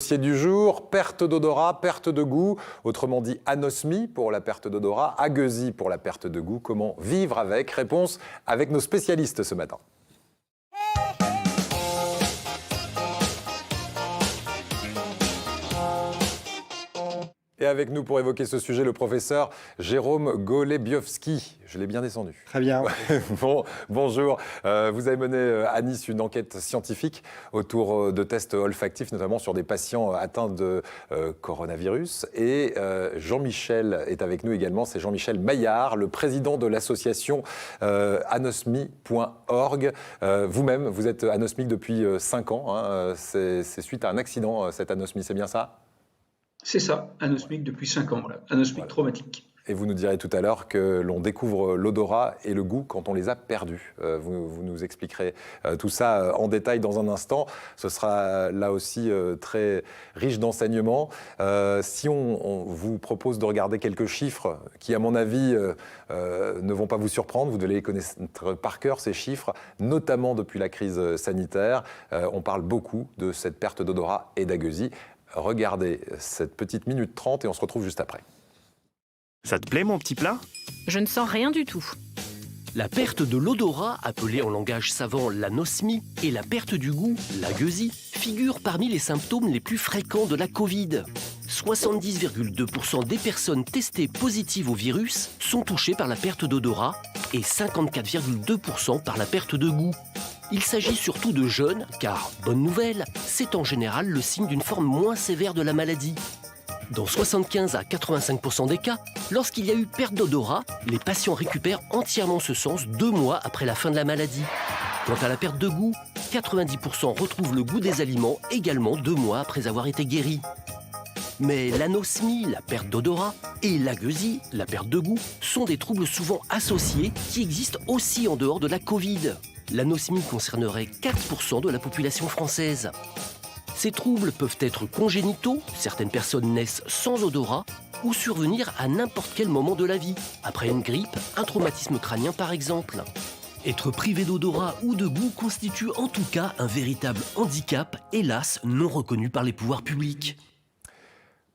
Dossier du jour, perte d'odorat, perte de goût, autrement dit anosmie pour la perte d'odorat, agueusie pour la perte de goût. Comment vivre avec? Réponse avec nos spécialistes ce matin. Et avec nous pour évoquer ce sujet, le professeur Jérôme Golebiowski. Je l'ai bien descendu. Très bien. Bonjour. Vous avez mené à Nice une enquête scientifique autour de tests olfactifs, notamment sur des patients atteints de coronavirus. Et Jean-Michel est avec nous également. C'est Jean-Michel Maillard, le président de l'association anosmie.org. Vous-même, vous êtes anosmique depuis 5 ans. Hein. C'est suite à un accident, cette anosmie, c'est bien ça ? C'est ça, anosmique depuis 5 ans, voilà. Anosmique traumatique. Et vous nous direz tout à l'heure que l'on découvre l'odorat et le goût quand on les a perdus. Vous nous expliquerez tout ça en détail dans un instant. Ce sera là aussi très riche d'enseignements. Si on vous propose de regarder quelques chiffres qui, à mon avis, ne vont pas vous surprendre, vous devez les connaître par cœur, ces chiffres, notamment depuis la crise sanitaire. On parle beaucoup de cette perte d'odorat et d'agueusie. Regardez cette petite minute 30 et on se retrouve juste après. Ça te plaît mon petit plat? Je ne sens rien du tout. La perte de l'odorat, appelée en langage savant l'anosmie, et la perte du goût, l'agueusie, figurent parmi les symptômes les plus fréquents de la Covid. 70,2% des personnes testées positives au virus sont touchées par la perte d'odorat et 54,2% par la perte de goût. Il s'agit surtout de jeunes, car, bonne nouvelle, c'est en général le signe d'une forme moins sévère de la maladie. Dans 75 à 85% des cas, lorsqu'il y a eu perte d'odorat, les patients récupèrent entièrement ce sens 2 mois après la fin de la maladie. Quant à la perte de goût, 90% retrouvent le goût des aliments également 2 mois après avoir été guéris. Mais l'anosmie, la perte d'odorat, et l'agueusie, la perte de goût, sont des troubles souvent associés qui existent aussi en dehors de la Covid. L'anosmie concernerait 4% de la population française. Ces troubles peuvent être congénitaux, certaines personnes naissent sans odorat, ou survenir à n'importe quel moment de la vie, après une grippe, un traumatisme crânien par exemple. Être privé d'odorat ou de goût constitue en tout cas un véritable handicap, hélas non reconnu par les pouvoirs publics.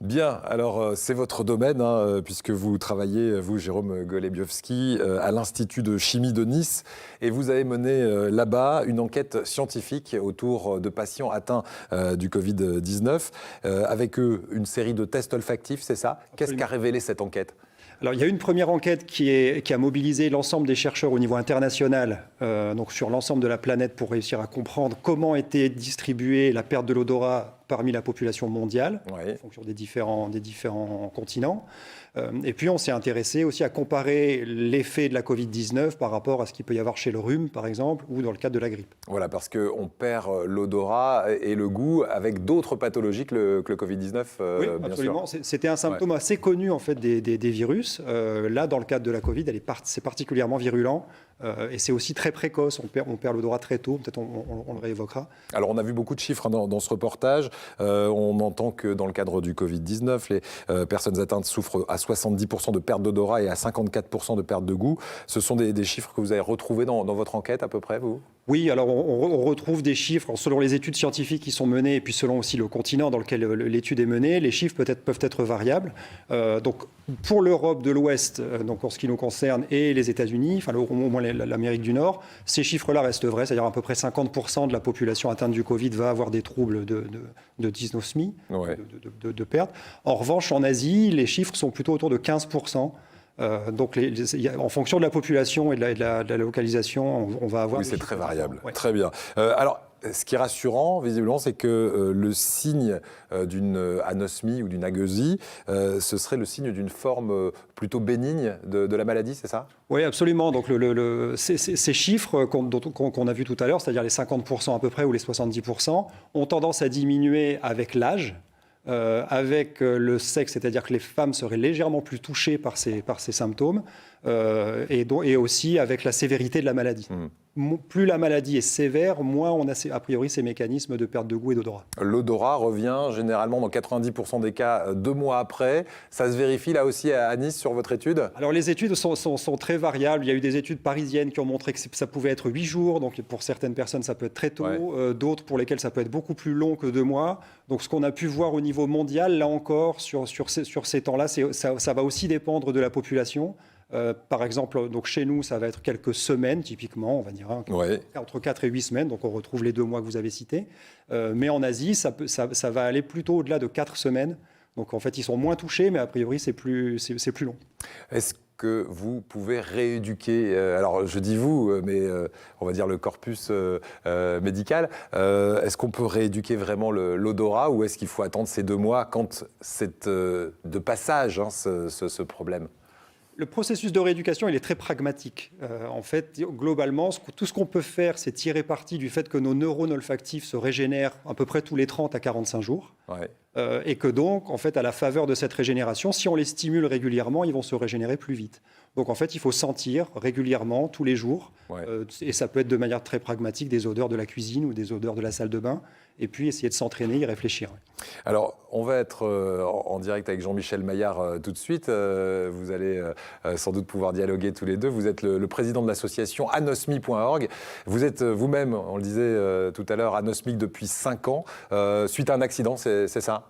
Bien, alors c'est votre domaine, hein, puisque vous travaillez, vous Jérôme Golebiowski, à l'Institut de chimie de Nice, et vous avez mené là-bas une enquête scientifique autour de patients atteints du Covid-19, avec eux une série de tests olfactifs, c'est ça? Qu'est-ce qu'a révélé cette enquête? Alors, il y a une première enquête qui a mobilisé l'ensemble des chercheurs au niveau international, donc sur l'ensemble de la planète, pour réussir à comprendre comment était distribuée la perte de l'odorat parmi la population mondiale, en fonction des différents continents. Et puis, on s'est intéressé aussi à comparer l'effet de la Covid-19 par rapport à ce qu'il peut y avoir chez le rhume, par exemple, ou dans le cadre de la grippe. Voilà, parce qu'on perd l'odorat et le goût avec d'autres pathologies que le Covid-19, oui, bien absolument. sûr. C'était un symptôme assez connu en fait, des virus. Là, dans le cadre de la Covid, c'est particulièrement virulent. Et c'est aussi très précoce, on perd l'odorat très tôt, peut-être on le réévoquera. Alors on a vu beaucoup de chiffres dans ce reportage, on entend que dans le cadre du Covid-19, les personnes atteintes souffrent à 70% de perte d'odorat et à 54% de perte de goût. Ce sont des chiffres que vous avez retrouvés dans votre enquête à peu près, vous ? Oui, alors on retrouve des chiffres selon les études scientifiques qui sont menées et puis selon aussi le continent dans lequel l'étude est menée, les chiffres peuvent être variables. Donc pour l'Europe de l'Ouest, donc en ce qui nous concerne, et les États-Unis, enfin au moins l'Amérique du Nord, ces chiffres-là restent vrais, c'est-à-dire à peu près 50% de la population atteinte du Covid va avoir des troubles de dysnosmie, de perte. En revanche, en Asie, les chiffres sont plutôt autour de 15%. Donc, en fonction de la population et de la localisation, on va avoir... Oui, c'est très variable. Ouais. Très bien. Alors, ce qui est rassurant, visiblement, c'est que le signe d'une anosmie ou d'une agueusie, ce serait le signe d'une forme plutôt bénigne de la maladie, c'est ça? Oui, absolument. Donc, ces chiffres qu'on a vus tout à l'heure, c'est-à-dire les 50% à peu près ou les 70%, ont tendance à diminuer avec l'âge. Avec le sexe, c'est-à-dire que les femmes seraient légèrement plus touchées par ces symptômes, et aussi avec la sévérité de la maladie. plus la maladie est sévère, moins on a a priori ces mécanismes de perte de goût et d'odorat. L'odorat revient généralement dans 90% des cas 2 mois après. Ça se vérifie là aussi à Nice sur votre étude? Alors les études sont très variables. Il y a eu des études parisiennes qui ont montré que ça pouvait être 8 jours. Donc pour certaines personnes, ça peut être très tôt. Ouais. D'autres pour lesquelles ça peut être beaucoup plus long que 2 mois. Donc ce qu'on a pu voir au niveau mondial, là encore, sur ces temps-là, ça va aussi dépendre de la population. Par exemple, donc chez nous, ça va être quelques semaines, typiquement, on va dire, Ouais. entre 4 et 8 semaines, donc on retrouve les 2 mois que vous avez cités. Mais en Asie, ça va aller plutôt au-delà de 4 semaines. Donc en fait, ils sont moins touchés, mais a priori, c'est plus long. Est-ce que vous pouvez rééduquer, alors je dis vous, mais on va dire le corpus médical, est-ce qu'on peut rééduquer vraiment l'odorat ou est-ce qu'il faut attendre ces 2 mois quand c'est de passage, hein, ce problème? Le processus de rééducation, il est très pragmatique. En fait, globalement, tout ce qu'on peut faire, c'est tirer parti du fait que nos neurones olfactifs se régénèrent à peu près tous les 30 à 45 jours. Ouais. Et que donc, en fait, à la faveur de cette régénération, si on les stimule régulièrement, ils vont se régénérer plus vite. Donc, en fait, il faut sentir régulièrement, tous les jours, Ouais. et ça peut être de manière très pragmatique des odeurs de la cuisine ou des odeurs de la salle de bain, et puis essayer de s'entraîner, y réfléchir. Alors, on va être en direct avec Jean-Michel Maillard tout de suite. Vous allez sans doute pouvoir dialoguer tous les deux. Vous êtes le président de l'association anosmi.org. Vous êtes vous-même, on le disait tout à l'heure, anosmique depuis 5 ans, suite à un accident, c'est ça?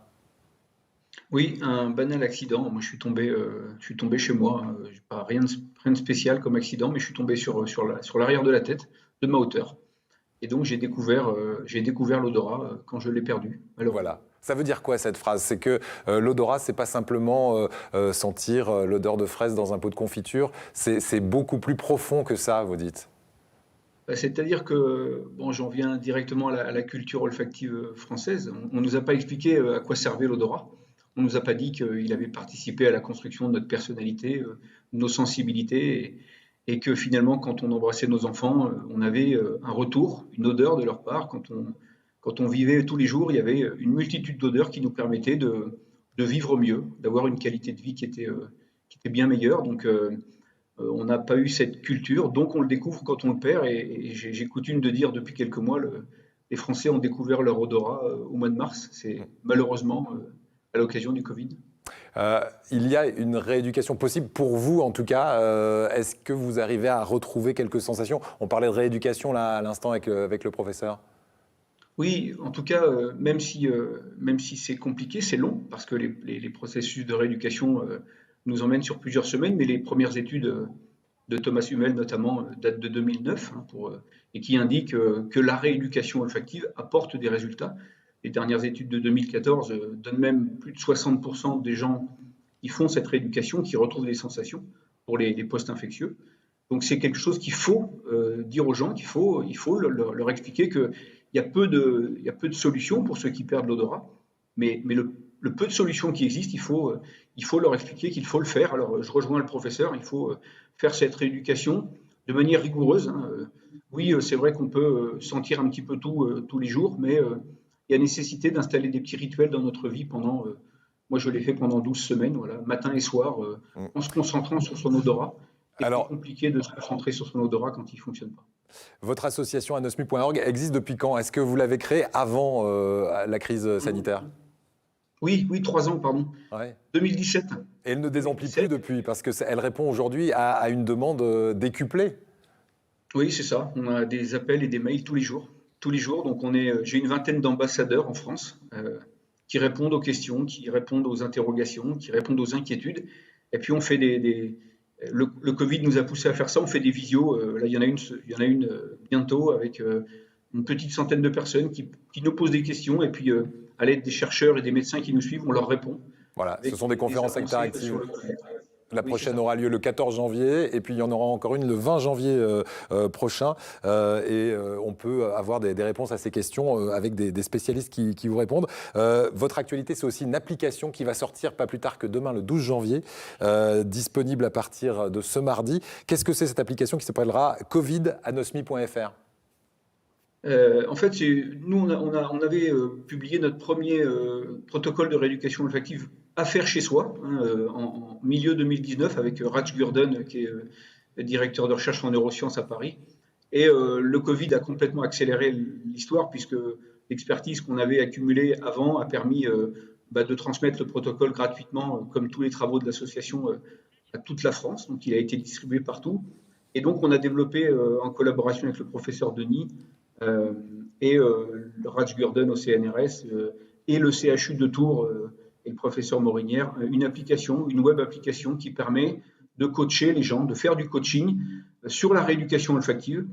Oui, un banal accident. Moi, je suis tombé chez moi. J'ai pas rien de spécial comme accident, mais je suis tombé sur l'arrière de la tête, de ma hauteur. Et donc, j'ai découvert l'odorat quand je l'ai perdu, malheureusement. Voilà. Ça veut dire quoi cette phrase? C'est que l'odorat, c'est pas simplement sentir l'odeur de fraise dans un pot de confiture. C'est beaucoup plus profond que ça, vous dites. C'est-à-dire que, bon, j'en viens directement à la culture olfactive française. On ne nous a pas expliqué à quoi servait l'odorat. On ne nous a pas dit qu'il avait participé à la construction de notre personnalité, de nos sensibilités, et que finalement, quand on embrassait nos enfants, on avait un retour, une odeur de leur part. Quand on vivait tous les jours, il y avait une multitude d'odeurs qui nous permettaient de vivre mieux, d'avoir une qualité de vie qui était bien meilleure. Donc, on n'a pas eu cette culture, donc on le découvre quand on le perd. Et j'ai coutume de dire depuis quelques mois, les Français ont découvert leur odorat au mois de mars. C'est malheureusement à l'occasion du Covid. Il y a une rééducation possible pour vous, en tout cas. Est-ce que vous arrivez à retrouver quelques sensations? On parlait de rééducation là, à l'instant avec le professeur. Oui, en tout cas, même si c'est compliqué, c'est long, parce que les processus de rééducation nous emmènent sur plusieurs semaines, mais les premières études de Thomas Hummel, notamment, datent de 2009, hein, et qui indiquent que la rééducation olfactive apporte des résultats. Les dernières études de 2014 donnent même plus de 60% des gens qui font cette rééducation, qui retrouvent des sensations pour les post-infectieux. Donc c'est quelque chose qu'il faut dire aux gens, qu'il faut leur expliquer qu'il y a peu de solutions pour ceux qui perdent l'odorat, mais le peu de solutions qui existent, il faut leur expliquer qu'il faut le faire. Alors je rejoins le professeur, il faut faire cette rééducation de manière rigoureuse. Hein. Oui, c'est vrai qu'on peut sentir un petit peu tout tous les jours, mais il y a nécessité d'installer des petits rituels dans notre vie pendant, moi je l'ai fait pendant 12 semaines, voilà, matin et soir, en se concentrant sur son odorat. C'est compliqué de se concentrer sur son odorat quand il ne fonctionne pas. Votre association anosmi.org existe depuis quand? Est-ce que vous l'avez créée avant la crise sanitaire? Oui, 3 ans, pardon. Ouais. 2017. Et elle ne désemplit plus depuis, parce qu'elle répond aujourd'hui à une demande décuplée. Oui, c'est ça. On a des appels et des mails tous les jours. Tous les jours, donc j'ai une vingtaine d'ambassadeurs en France qui répondent aux questions, qui répondent aux interrogations, qui répondent aux inquiétudes. Et puis on fait le Covid nous a poussé à faire ça. On fait des visios. Là, il y en a une bientôt avec une petite centaine de personnes qui nous posent des questions. Et puis à l'aide des chercheurs et des médecins qui nous suivent, on leur répond. Voilà, ce sont des conférences interactives. La prochaine aura lieu le 14 janvier et puis il y en aura encore une le 20 janvier prochain. Et on peut avoir des réponses à ces questions avec des spécialistes qui vous répondent. Votre actualité, c'est aussi une application qui va sortir pas plus tard que demain, le 12 janvier, disponible à partir de ce mardi. Qu'est-ce que c'est cette application qui s'appellera covid-anosmi.fr? En fait, nous, on avait publié notre premier protocole de rééducation olfactive à faire chez soi, hein, en milieu 2019, avec Raj Gurdon, qui est directeur de recherche en neurosciences à Paris. Et le Covid a complètement accéléré l'histoire puisque l'expertise qu'on avait accumulée avant a permis de transmettre le protocole gratuitement, comme tous les travaux de l'association, à toute la France. Donc, il a été distribué partout. Et donc, on a développé, en collaboration avec le professeur Denis et le Raj Gurdon au CNRS et le CHU de Tours et le professeur Morinière, une application, une web application qui permet de coacher les gens, de faire du coaching sur la rééducation olfactive,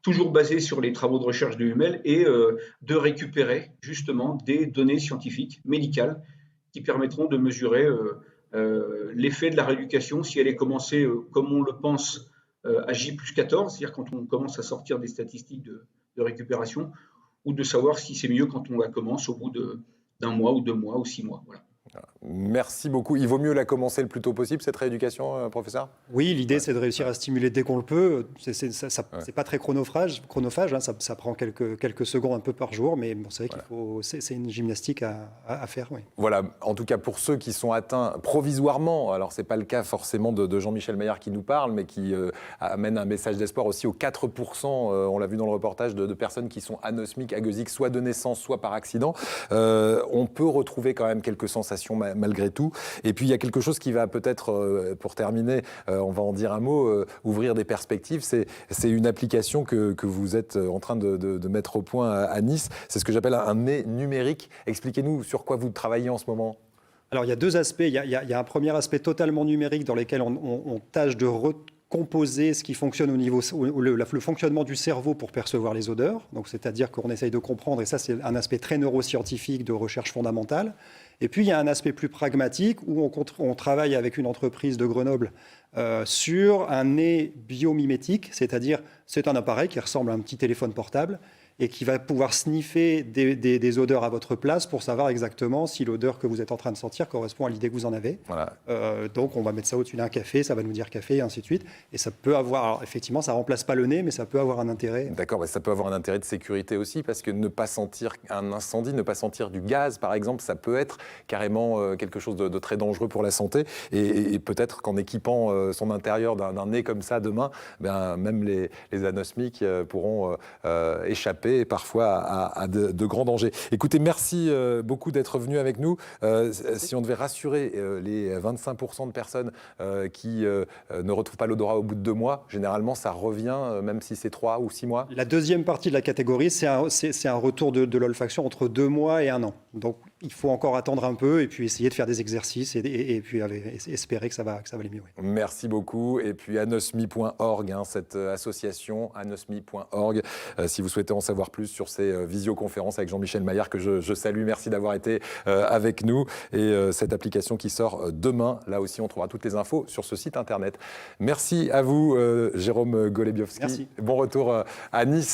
toujours basé sur les travaux de recherche de Hummel, et de récupérer justement des données scientifiques, médicales, qui permettront de mesurer l'effet de la rééducation si elle est commencée, comme on le pense, à J+14, c'est-à-dire quand on commence à sortir des statistiques de récupération, ou de savoir si c'est mieux quand on la commence au bout d'un mois ou 2 mois ou 6 mois. Voilà. Merci beaucoup. Il vaut mieux la commencer le plus tôt possible, cette rééducation, professeur ? Oui, l'idée, c'est de réussir à stimuler dès qu'on le peut. C'est pas très chronophage, hein, ça prend quelques secondes un peu par jour, mais bon, c'est vrai c'est une gymnastique à faire. Oui. Voilà, en tout cas pour ceux qui sont atteints provisoirement, alors ce n'est pas le cas forcément de Jean-Michel Maillard qui nous parle, mais qui amène un message d'espoir aussi aux 4%, on l'a vu dans le reportage, de personnes qui sont anosmiques, agueusiques, soit de naissance, soit par accident. On peut retrouver quand même quelques sensations malgré tout. Et puis il y a quelque chose qui va peut-être, pour terminer, on va en dire un mot, ouvrir des perspectives. C'est une application que vous êtes en train de mettre au point à Nice. C'est ce que j'appelle un nez numérique. Expliquez-nous sur quoi vous travaillez en ce moment. Alors il y a deux aspects. Il y a un premier aspect totalement numérique dans lequel on tâche de composer ce qui fonctionne au niveau, le fonctionnement du cerveau pour percevoir les odeurs. Donc, c'est-à-dire qu'on essaye de comprendre, et ça c'est un aspect très neuroscientifique de recherche fondamentale. Et puis il y a un aspect plus pragmatique où on travaille avec une entreprise de Grenoble sur un nez biomimétique, c'est-à-dire c'est un appareil qui ressemble à un petit téléphone portable et qui va pouvoir sniffer des odeurs à votre place pour savoir exactement si l'odeur que vous êtes en train de sentir correspond à l'idée que vous en avez. Voilà. Donc, on va mettre ça au-dessus d'un café, ça va nous dire café, et ainsi de suite. Et ça peut avoir, alors, effectivement, ça ne remplace pas le nez, mais ça peut avoir un intérêt. D'accord, mais ça peut avoir un intérêt de sécurité aussi, parce que ne pas sentir un incendie, ne pas sentir du gaz, par exemple, ça peut être carrément quelque chose de très dangereux pour la santé. Et peut-être qu'en équipant son intérieur d'un nez comme ça demain, même les anosmiques pourront échapper parfois à de grands dangers. Écoutez, merci beaucoup d'être venu avec nous. Si on devait rassurer les 25% de personnes qui ne retrouvent pas l'odorat au bout de 2 mois, généralement ça revient, même si c'est 3 ou 6 mois. La deuxième partie de la catégorie, c'est un retour de l'olfaction entre 2 mois et 1 an. Donc il faut encore attendre un peu et puis essayer de faire des exercices et puis espérer que ça va aller mieux. Oui. Merci beaucoup. Et puis anosmi.org, cette association, anosmi.org, si vous souhaitez en savoir plus sur ces visioconférences avec Jean-Michel Maillard, que je salue. Merci d'avoir été avec nous. Et cette application qui sort demain, là aussi, on trouvera toutes les infos sur ce site internet. Merci à vous, Jérôme Golebiowski. Merci. Bon retour à Nice.